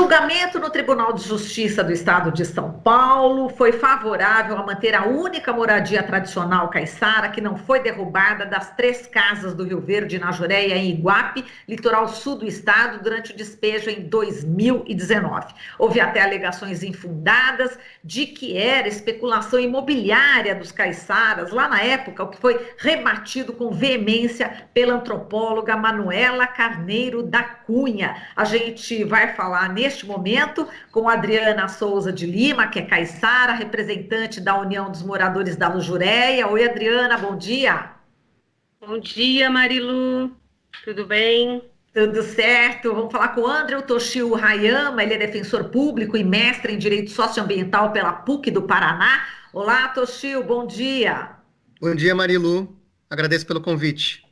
julgamento no Tribunal de Justiça do Estado de São Paulo foi favorável a manter a única moradia tradicional caiçara que não foi derrubada das 3 casas do Rio Verde, na Jureia, em Iguape, litoral sul do estado, durante o despejo em 2019. Houve até alegações infundadas de que era especulação imobiliária dos caiçaras, lá na época, o que foi rebatido com veemência pela antropóloga Manuela Carneiro da Cunha. A gente vai falar neste momento com Adriana Souza de Lima, que é caiçara, representante da União dos Moradores da Lujureia. Oi, Adriana, bom dia. Bom dia, Marilu. Tudo bem? Tudo certo? Vamos falar com o André Toshio Hayama, ele é defensor público e mestre em Direito Socioambiental pela PUC do Paraná. Olá, Toshio, bom dia. Bom dia, Marilu. Agradeço pelo convite.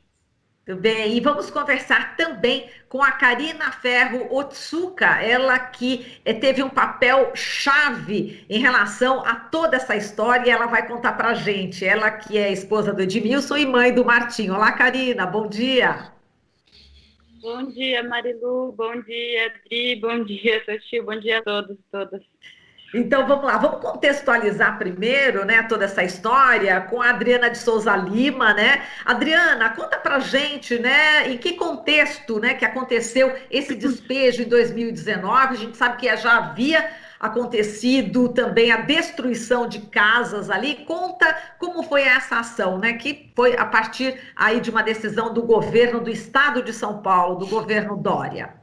Tudo bem, e vamos conversar também com a Karina Ferro Otsuka, ela que teve um papel chave em relação a toda essa história, e ela vai contar para a gente, ela que é esposa do Edmilson e mãe do Martinho. Olá, Karina, bom dia. Bom dia, Marilu, bom dia, Adri, bom dia, Toshio, bom dia a todos e todas. Então vamos lá, vamos contextualizar primeiro, né, toda essa história com a Adriana de Souza Lima, né? Adriana, conta pra gente, né, em que contexto, né, que aconteceu esse despejo em 2019. A gente sabe que já havia acontecido também a destruição de casas ali. Conta como foi essa ação, né, que foi a partir aí de uma decisão do governo do estado de São Paulo, do governo Dória.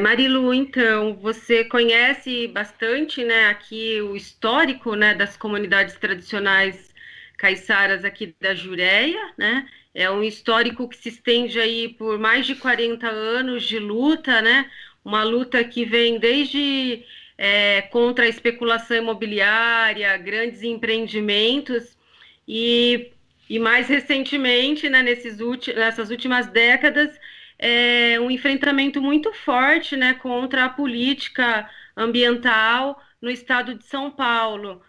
Marilu, então, você conhece bastante, né, aqui o histórico, né, das comunidades tradicionais caiçaras aqui da Jureia, né? É um histórico que se estende aí por mais de 40 anos de luta, né? Uma luta que vem desde contra a especulação imobiliária, grandes empreendimentos e mais recentemente, né, nessas últimas décadas, um enfrentamento muito forte, né, contra a política ambiental no estado de São Paulo,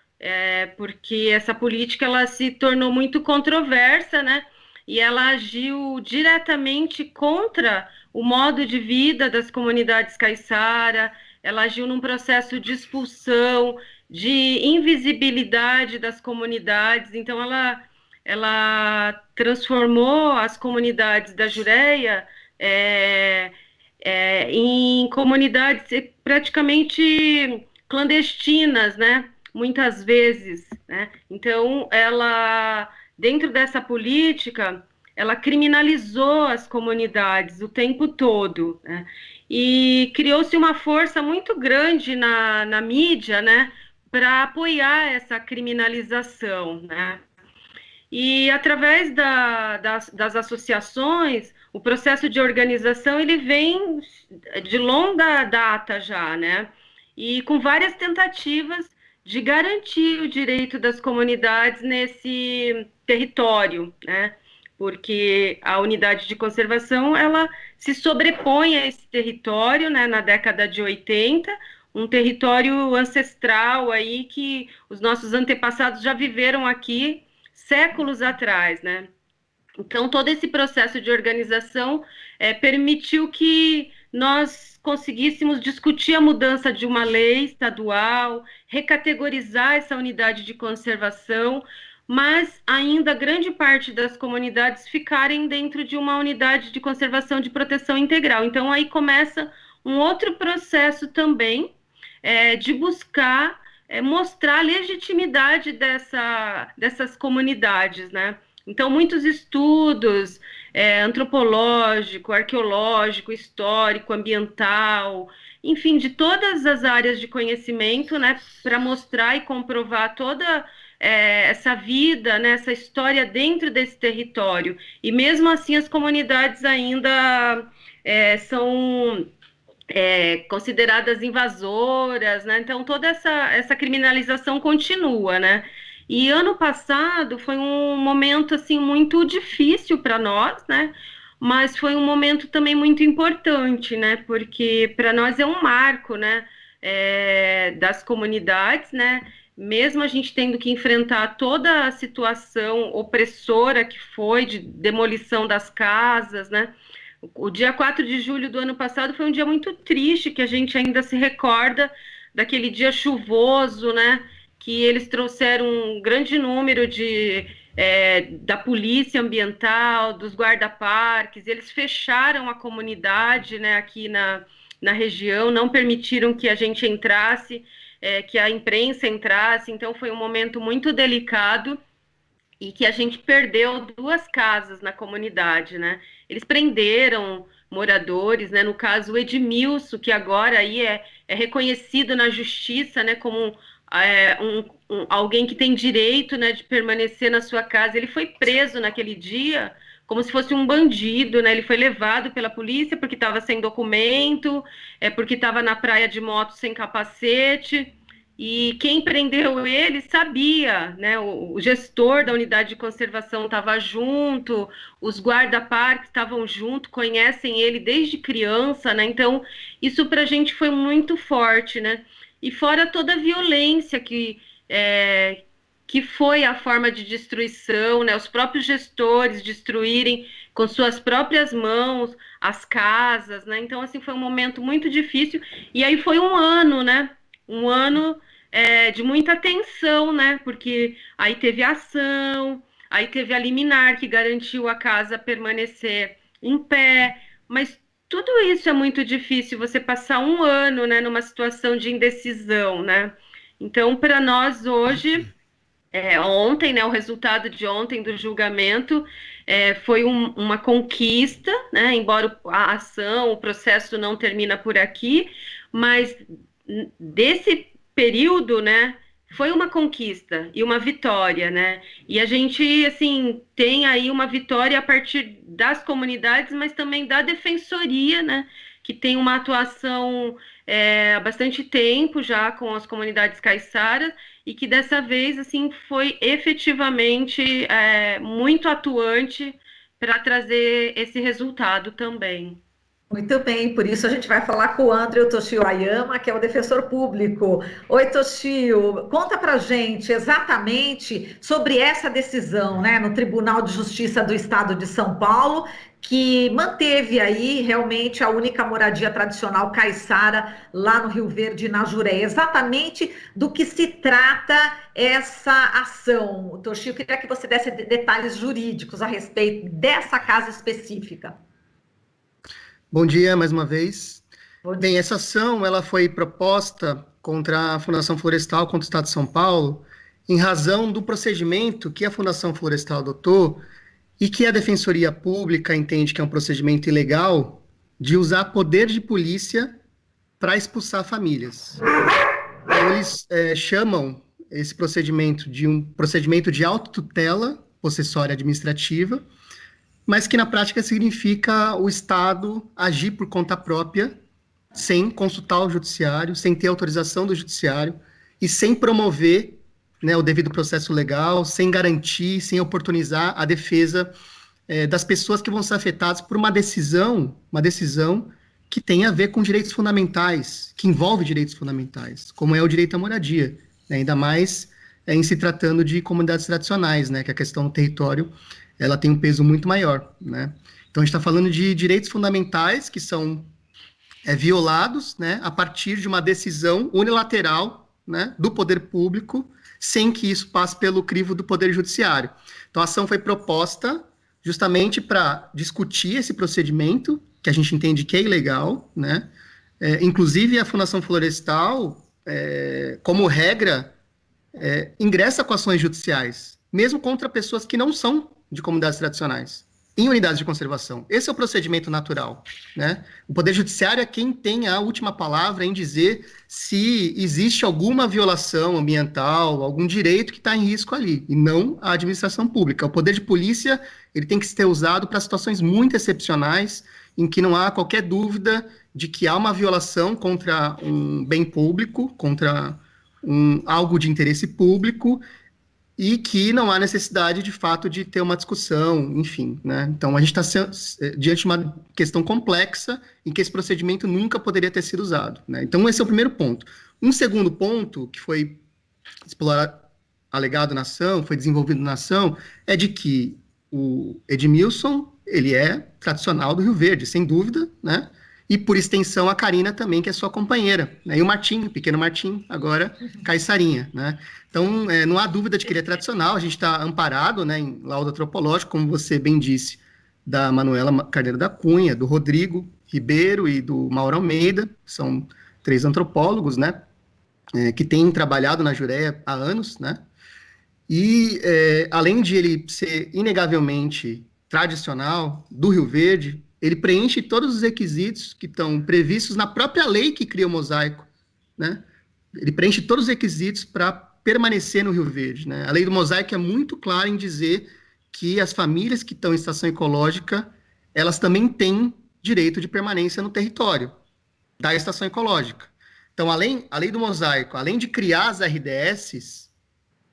porque essa política ela se tornou muito controversa, né, e ela agiu diretamente contra o modo de vida das comunidades caiçara, ela agiu num processo de expulsão, de invisibilidade das comunidades. Então ela transformou as comunidades da Jureia em comunidades praticamente clandestinas, né? Muitas vezes, né? Então, dentro dessa política, ela criminalizou as comunidades o tempo todo, né? E criou-se uma força muito grande na mídia, né? Para apoiar essa criminalização, né? E através das associações, o processo de organização ele vem de longa data já, né? E com várias tentativas de garantir o direito das comunidades nesse território, né? Porque a unidade de conservação ela se sobrepõe a esse território, né? Na década de 80, um território ancestral aí que os nossos antepassados já viveram aqui séculos atrás, né? Então, todo esse processo de organização permitiu que nós conseguíssemos discutir a mudança de uma lei estadual, recategorizar essa unidade de conservação, mas ainda grande parte das comunidades ficarem dentro de uma unidade de conservação de proteção integral. Então, aí começa um outro processo também de buscar mostrar a legitimidade dessas comunidades, né? Então, muitos estudos antropológico, arqueológico, histórico, ambiental, enfim, de todas as áreas de conhecimento, né, para mostrar e comprovar toda essa vida, né, essa história dentro desse território. E mesmo assim, as comunidades ainda são consideradas invasoras, né? Então toda essa criminalização continua, né? E ano passado foi um momento assim muito difícil para nós, né? Mas foi um momento também muito importante, né? Porque para nós é um marco, né? Das comunidades, né? Mesmo a gente tendo que enfrentar toda a situação opressora que foi de demolição das casas, né? O dia 4 de julho do ano passado foi um dia muito triste, que a gente ainda se recorda daquele dia chuvoso, né? Que eles trouxeram um grande número da polícia ambiental, dos guarda-parques, eles fecharam a comunidade, né, aqui na região, não permitiram que a gente entrasse, que a imprensa entrasse, então foi um momento muito delicado e que a gente perdeu 2 casas na comunidade, né? Eles prenderam moradores, né? No caso, o Edmilson, que agora aí é reconhecido na justiça, né? Como alguém que tem direito, né? De permanecer na sua casa. Ele foi preso naquele dia como se fosse um bandido, né? Ele foi levado pela polícia porque estava sem documento, porque estava na praia de moto sem capacete. E quem prendeu ele sabia, né? O gestor da unidade de conservação estava junto, os guarda-parques estavam junto, conhecem ele desde criança, né? Então, isso para a gente foi muito forte, né? E fora toda a violência que foi a forma de destruição, né? Os próprios gestores destruírem com suas próprias mãos as casas, né? Então, assim, foi um momento muito difícil. E aí foi um ano, né? Um ano de muita tensão, né? Porque aí teve a ação, aí teve a liminar que garantiu a casa permanecer em pé, mas tudo isso é muito difícil, você passar um ano, né, numa situação de indecisão, né? Então, para nós hoje, ontem, né, o resultado de ontem do julgamento foi uma conquista, né? Embora a ação, o processo não termina por aqui, mas desse período, né, foi uma conquista e uma vitória, né? E a gente, assim, tem aí uma vitória a partir das comunidades, mas também da defensoria, né, que tem uma atuação há bastante tempo já com as comunidades caiçaras e que dessa vez, assim, foi efetivamente muito atuante para trazer esse resultado também. Muito bem, por isso a gente vai falar com o André Toshio Ayama, que é o defensor público. Oi, Toshio, conta pra gente exatamente sobre essa decisão, né, no Tribunal de Justiça do Estado de São Paulo, que manteve aí realmente a única moradia tradicional caiçara lá no Rio Verde, na Jureia. Exatamente do que se trata essa ação. Toshio, queria que você desse detalhes jurídicos a respeito dessa casa específica. Bom dia, mais uma vez. Bom dia. Bem, essa ação ela foi proposta contra a Fundação Florestal, contra o Estado de São Paulo, em razão do procedimento que a Fundação Florestal adotou e que a Defensoria Pública entende que é um procedimento ilegal de usar poder de polícia para expulsar famílias. Então, eles chamam esse procedimento de um procedimento de autotutela possessória administrativa, mas que na prática significa o Estado agir por conta própria, sem consultar o judiciário, sem ter autorização do judiciário e sem promover, né, o devido processo legal, sem garantir, sem oportunizar a defesa das pessoas que vão ser afetadas por uma decisão que tem a ver com direitos fundamentais, que envolve direitos fundamentais, como é o direito à moradia, né, ainda mais em se tratando de comunidades tradicionais, né, que a questão do território ela tem um peso muito maior, né? Então, a gente está falando de direitos fundamentais que são violados, né, a partir de uma decisão unilateral, né, do poder público, sem que isso passe pelo crivo do poder judiciário. Então, a ação foi proposta justamente para discutir esse procedimento, que a gente entende que é ilegal, né? Inclusive, a Fundação Florestal, como regra, ingressa com ações judiciais, mesmo contra pessoas que não são de comunidades tradicionais, em unidades de conservação. Esse é o procedimento natural, né? O Poder Judiciário é quem tem a última palavra em dizer se existe alguma violação ambiental, algum direito que está em risco ali, e não a administração pública. O poder de polícia ele tem que ser usado para situações muito excepcionais, em que não há qualquer dúvida de que há uma violação contra um bem público, contra algo de interesse público, e que não há necessidade, de fato, de ter uma discussão, enfim, né? Então, a gente está diante de uma questão complexa em que esse procedimento nunca poderia ter sido usado, né? Então, esse é o primeiro ponto. Um segundo ponto, que foi explorado, alegado na ação, foi desenvolvido na ação, é de que o Edmilson ele é tradicional do Rio Verde, sem dúvida, né? E por extensão a Karina também, que é sua companheira, né? E o Martim, o pequeno Martim, agora Caiçarinha, né? Então, não há dúvida de que ele é tradicional, a gente está amparado, né, em laudo antropológico, como você bem disse, da Manuela Carneiro da Cunha, do Rodrigo Ribeiro e do Mauro Almeida, são 3 antropólogos, né, que têm trabalhado na Jureia há anos, né? E, além de ele ser inegavelmente tradicional do Rio Verde, ele preenche todos os requisitos que estão previstos na própria lei que cria o mosaico, né? Ele preenche todos os requisitos para permanecer no Rio Verde, né? A lei do mosaico é muito clara em dizer que as famílias que estão em estação ecológica, elas também têm direito de permanência no território da estação ecológica. Então, a lei do mosaico, além de criar as RDSs,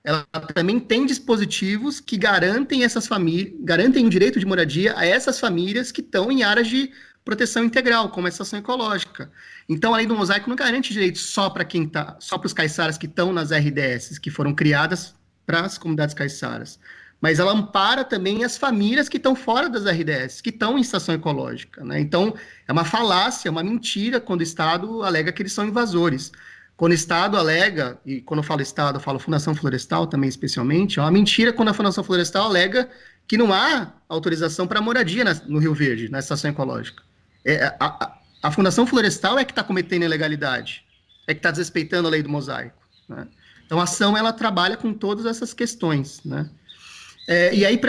ela também tem dispositivos que garantem essas famílias, garantem o direito de moradia a essas famílias que estão em áreas de proteção integral, como a estação ecológica. Então, a lei do mosaico não garante direito só para quem tá, só para os caiçaras que estão nas RDS, que foram criadas para as comunidades caiçaras, mas ela ampara também as famílias que estão fora das RDS, que estão em estação ecológica, né? Então, é uma falácia, uma mentira quando o Estado alega que eles são invasores. Quando o Estado alega, e quando eu falo Estado, eu falo Fundação Florestal também especialmente, é uma mentira quando a Fundação Florestal alega que não há autorização para moradia no Rio Verde, na estação ecológica. A Fundação Florestal é que está cometendo ilegalidade, é que está desrespeitando a lei do mosaico, né? Então, a ação, ela trabalha com todas essas questões, né? E aí,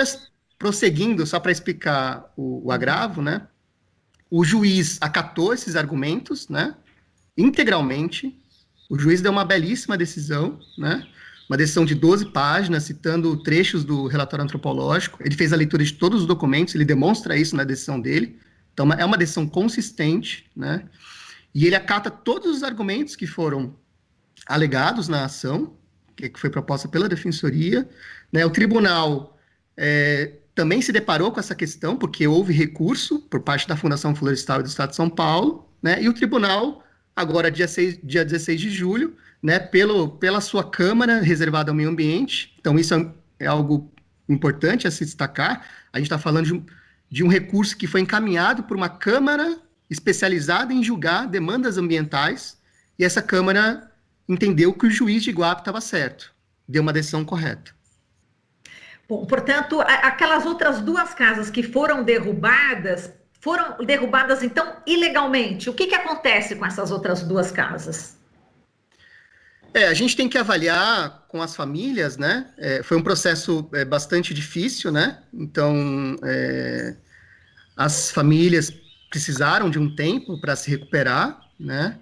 prosseguindo, só para explicar o agravo, né? O juiz acatou esses argumentos, né? Integralmente. O juiz deu uma belíssima decisão, né? Uma decisão de 12 páginas, citando trechos do relatório antropológico. Ele fez a leitura de todos os documentos, ele demonstra isso na decisão dele. Então, é uma decisão consistente, né? E ele acata todos os argumentos que foram alegados na ação, que foi proposta pela Defensoria, né? O tribunal também se deparou com essa questão, porque houve recurso por parte da Fundação Florestal e do Estado de São Paulo, né? E o tribunal, agora dia 16 de julho, né, pela sua Câmara reservada ao meio ambiente, então isso é algo importante a se destacar, a gente está falando de um recurso que foi encaminhado por uma Câmara especializada em julgar demandas ambientais, e essa Câmara entendeu que o juiz de Iguape estava certo, deu uma decisão correta. Bom, portanto, aquelas outras 2 casas que foram derrubadas, então, ilegalmente. O que acontece com essas outras 2 casas? A gente tem que avaliar com as famílias, né? Foi um processo bastante difícil, né? Então, as famílias precisaram de um tempo para se recuperar, né?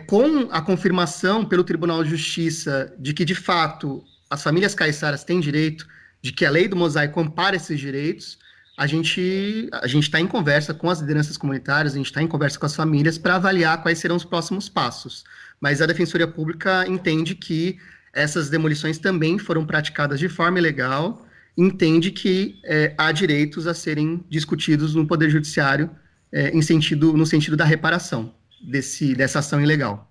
Com a confirmação pelo Tribunal de Justiça de que, de fato, as famílias caiçaras têm direito, de que a lei do mosaico ampara esses direitos, a gente está em conversa com as lideranças comunitárias, a gente está em conversa com as famílias para avaliar quais serão os próximos passos. Mas a Defensoria Pública entende que essas demolições também foram praticadas de forma ilegal, entende que há direitos a serem discutidos no Poder Judiciário no sentido da reparação dessa ação ilegal.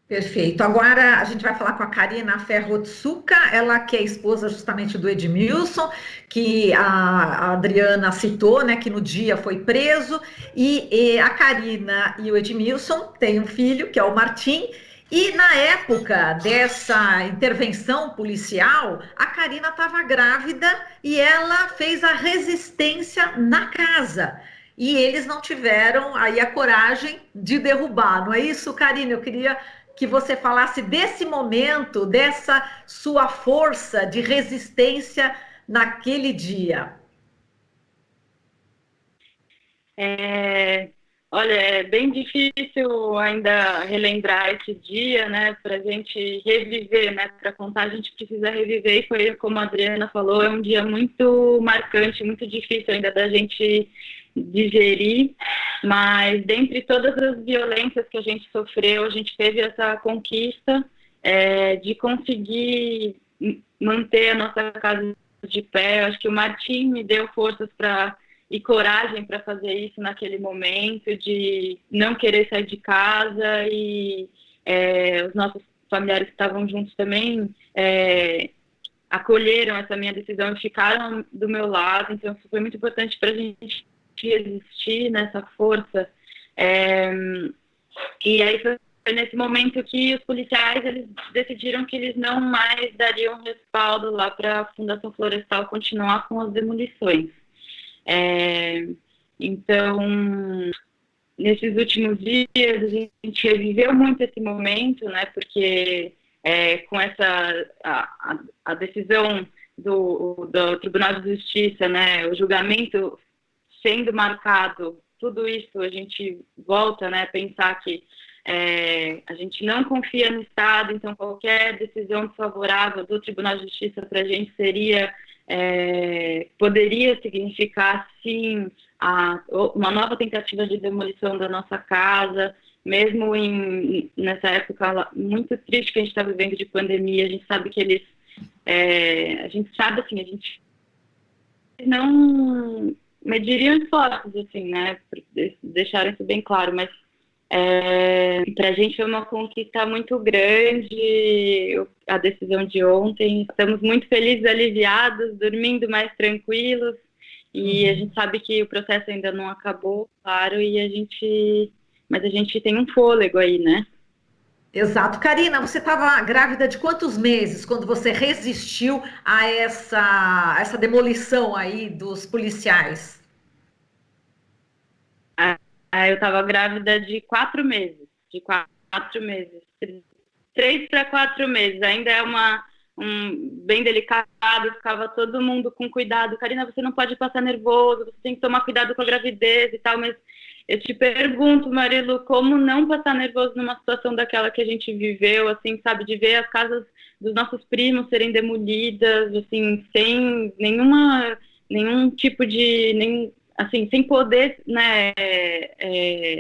Perfeito. Agora a gente vai falar com a Karina Ferro-Tsuka, ela que é esposa justamente do Edmilson, que a Adriana citou, né, que no dia foi preso, e a Karina e o Edmilson têm um filho, que é o Martim, e na época dessa intervenção policial, a Karina estava grávida e ela fez a resistência na casa. E eles não tiveram aí a coragem de derrubar, não é isso, Karina? Eu queria que você falasse desse momento, dessa sua força de resistência naquele dia. Olha, é bem difícil ainda relembrar esse dia, né, para a gente reviver, né, para contar a gente precisa reviver, e foi como a Adriana falou, é um dia muito marcante, muito difícil ainda da gente digerir, mas dentre todas as violências que a gente sofreu, a gente teve essa conquista de conseguir manter a nossa casa de pé. Acho que o Martim me deu forças e coragem para fazer isso naquele momento, de não querer sair de casa, e os nossos familiares que estavam juntos também acolheram essa minha decisão e ficaram do meu lado, então isso foi muito importante para a gente resistir nessa força. E aí foi nesse momento que os policiais eles decidiram que eles não mais dariam respaldo lá para a Fundação Florestal continuar com as demolições. Então, nesses últimos dias, a gente reviveu muito esse momento, né, porque com a decisão do Tribunal de Justiça, né, o julgamento sendo marcado, tudo isso a gente volta, né, a pensar que a gente não confia no Estado, então qualquer decisão desfavorável do Tribunal de Justiça para a gente poderia significar, sim, uma nova tentativa de demolição da nossa casa, mesmo nessa época muito triste que a gente está vivendo de pandemia. A gente sabe que a gente sabe, assim, a gente não mediriam esforços, assim, né, deixaram isso bem claro, mas para a gente foi uma conquista muito grande a decisão de ontem. Estamos muito felizes, aliviados, dormindo mais tranquilos, e a gente sabe que o processo ainda não acabou, claro, mas a gente tem um fôlego aí, né? Exato. Karina, você estava grávida de quantos meses quando você resistiu a essa demolição aí dos policiais? Eu estava grávida de 4 meses. 3 para 4 meses. Ainda é bem delicado, ficava todo mundo com cuidado. Karina, você não pode passar nervoso, você tem que tomar cuidado com a gravidez e tal, mas eu te pergunto, Marilu, como não passar nervoso numa situação daquela que a gente viveu, assim, sabe, de ver as casas dos nossos primos serem demolidas, assim, sem nenhum tipo de... assim, sem poder, né,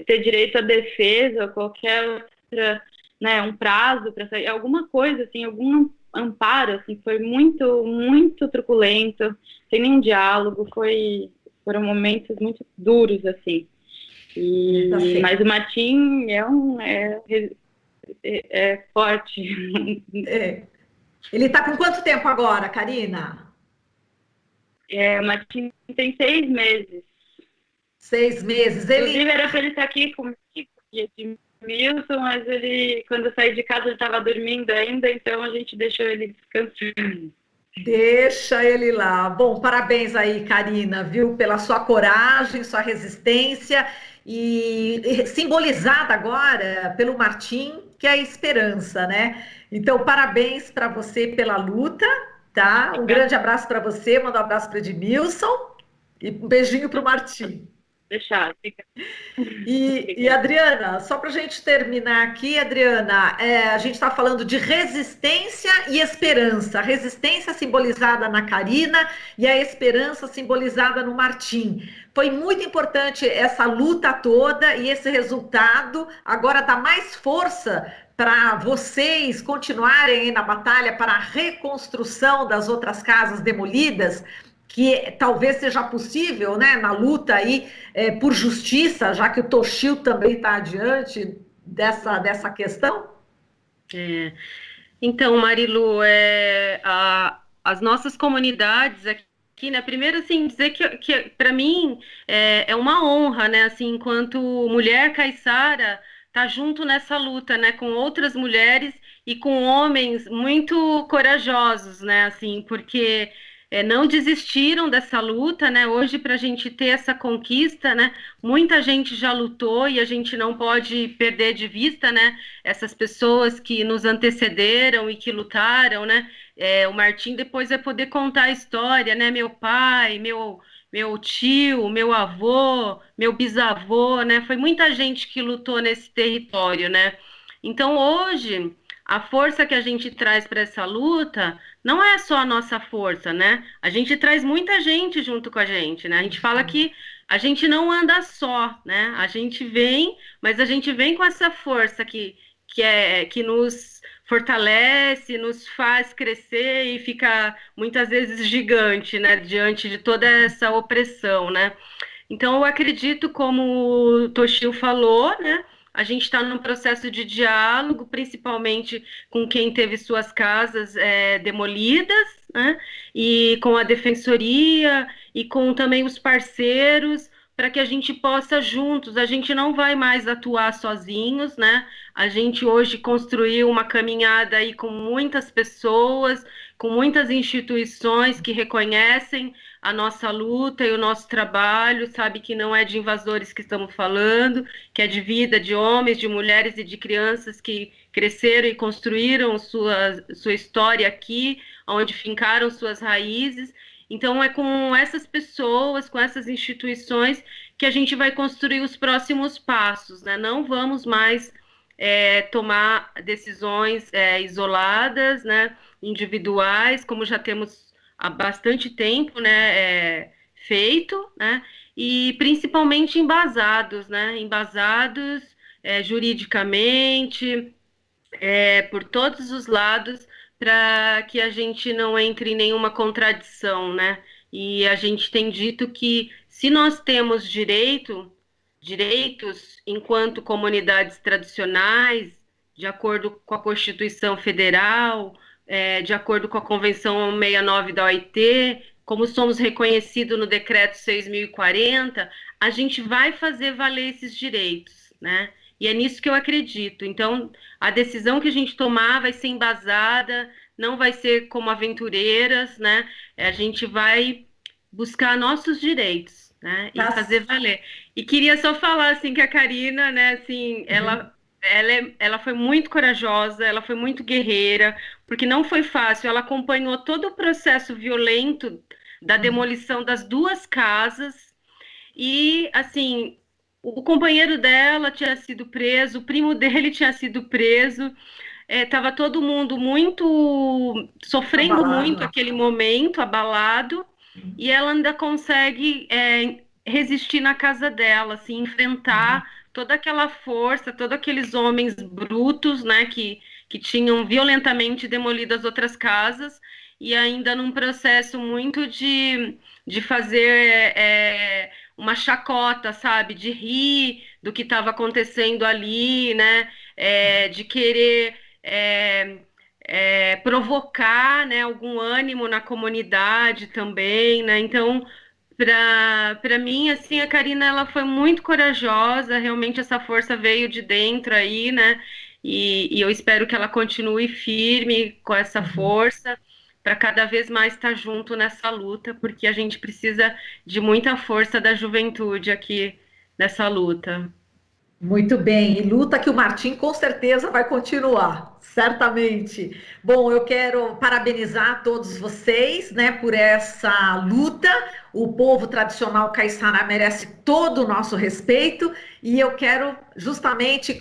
ter direito à defesa, qualquer outra, né, um prazo para sair, alguma coisa, assim, algum amparo, assim, foi muito, muito truculento, sem nenhum diálogo, foram momentos muito duros, assim. Mas o Martim é forte. Ele está com quanto tempo agora, Karina? O Martim tem 6 meses. 6 meses. Inclusive, era para ele estar aqui comigo, Edmilson, mas quando eu saí de casa, ele estava dormindo ainda, então a gente deixou ele descansando. Deixa ele lá. Bom, parabéns aí, Karina, viu, pela sua coragem, sua resistência e simbolizada agora pelo Martim, que é a esperança, né? Então, parabéns para você pela luta, tá? Um grande abraço para você, manda um abraço para Edmilson e um beijinho para o Martim. Deixar. E Adriana, só para a gente terminar aqui, Adriana, a gente está falando de resistência e esperança. A resistência simbolizada na Karina e a esperança simbolizada no Martim. Foi muito importante essa luta toda e esse resultado agora dá mais força para vocês continuarem aí na batalha para a reconstrução das outras casas demolidas, que talvez seja possível, né, na luta aí por justiça, já que o Toshio também está adiante dessa questão? Então, Marilu, as nossas comunidades aqui, né, primeiro, assim, dizer que para mim é uma honra, né, assim, enquanto mulher caiçara, tá junto nessa luta, né, com outras mulheres e com homens muito corajosos, né, assim, porque não desistiram dessa luta, né? Hoje, para a gente ter essa conquista, né? Muita gente já lutou e a gente não pode perder de vista, né? Essas pessoas que nos antecederam e que lutaram, né? O Martim depois vai poder contar a história, né? Meu pai, meu tio, meu avô, meu bisavô, né? Foi muita gente que lutou nesse território, né? Então, hoje, a força que a gente traz para essa luta não é só a nossa força, né? A gente traz muita gente junto com a gente, né? A gente fala que a gente não anda só, né? A gente vem, mas a gente vem com essa força que nos fortalece, nos faz crescer e fica muitas vezes gigante, né? Diante de toda essa opressão, né? Então, eu acredito, como o Toshio falou, né? A gente está num processo de diálogo, principalmente com quem teve suas casas demolidas, né? E com a defensoria e com também os parceiros, para que a gente possa juntos, a gente não vai mais atuar sozinhos, né? A gente hoje construiu uma caminhada aí com muitas pessoas, com muitas instituições que reconhecem a nossa luta e o nosso trabalho, sabe que não é de invasores que estamos falando, que é de vida de homens, de mulheres e de crianças que cresceram e construíram sua história aqui, onde fincaram suas raízes. Então, é com essas pessoas, com essas instituições, que a gente vai construir os próximos passos, né? Não vamos mais tomar decisões isoladas, né? Individuais, como já temos há bastante tempo, né? Feito, né? E principalmente embasados, né? Embasados juridicamente, por todos os lados, para que a gente não entre em nenhuma contradição, né? E a gente tem dito que se nós temos direitos enquanto comunidades tradicionais, de acordo com a Constituição Federal, de acordo com a Convenção 69 da OIT, como somos reconhecidos no Decreto 6.040, a gente vai fazer valer esses direitos, né? E é nisso que eu acredito. Então, a decisão que a gente tomar vai ser embasada, não vai ser como aventureiras, né? A gente vai buscar nossos direitos, né? E fazer valer. E queria só falar, assim, que a Karina, né, assim, ela foi muito corajosa, ela foi muito guerreira, porque não foi fácil. Ela acompanhou todo o processo violento da demolição das 2 casas e, assim, o companheiro dela tinha sido preso, o primo dele tinha sido preso, estava todo mundo muito sofrendo abalado, muito aquele momento, abalado, e ela ainda consegue resistir na casa dela, assim, enfrentar toda aquela força, todos aqueles homens brutos, né, que tinham violentamente demolido as outras casas, e ainda num processo muito de fazer uma chacota, sabe, de rir do que estava acontecendo ali, né, de querer provocar, né, algum ânimo na comunidade também, né. Então, para mim, assim, a Karina, ela foi muito corajosa, realmente essa força veio de dentro aí, né, e eu espero que ela continue firme com essa força, para cada vez mais estar junto nessa luta, porque a gente precisa de muita força da juventude aqui nessa luta. Muito bem, e luta que o Martim com certeza vai continuar, certamente. Bom, eu quero parabenizar todos vocês, né, por essa luta. O povo tradicional caiçara merece todo o nosso respeito e eu quero justamente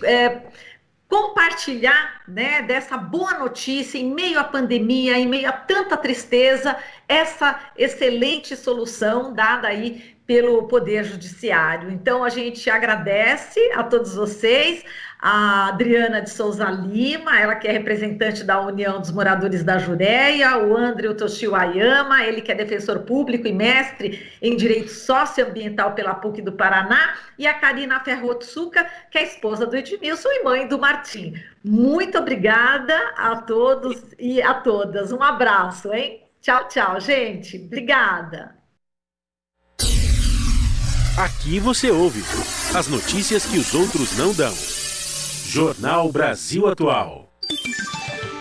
compartilhar, né, dessa boa notícia em meio à pandemia, em meio a tanta tristeza, essa excelente solução dada aí pelo Poder Judiciário. Então, a gente agradece a todos vocês, a Adriana de Souza Lima, ela que é representante da União dos Moradores da Jureia, o André Toshio Ayama, ele que é defensor público e mestre em Direito Socioambiental pela PUC do Paraná, e a Karina Ferro-Otsuka, que é esposa do Edmilson e mãe do Martim. Muito obrigada a todos e a todas. Um abraço, hein? Tchau, tchau, gente. Obrigada. Aqui você ouve as notícias que os outros não dão. Jornal Brasil Atual.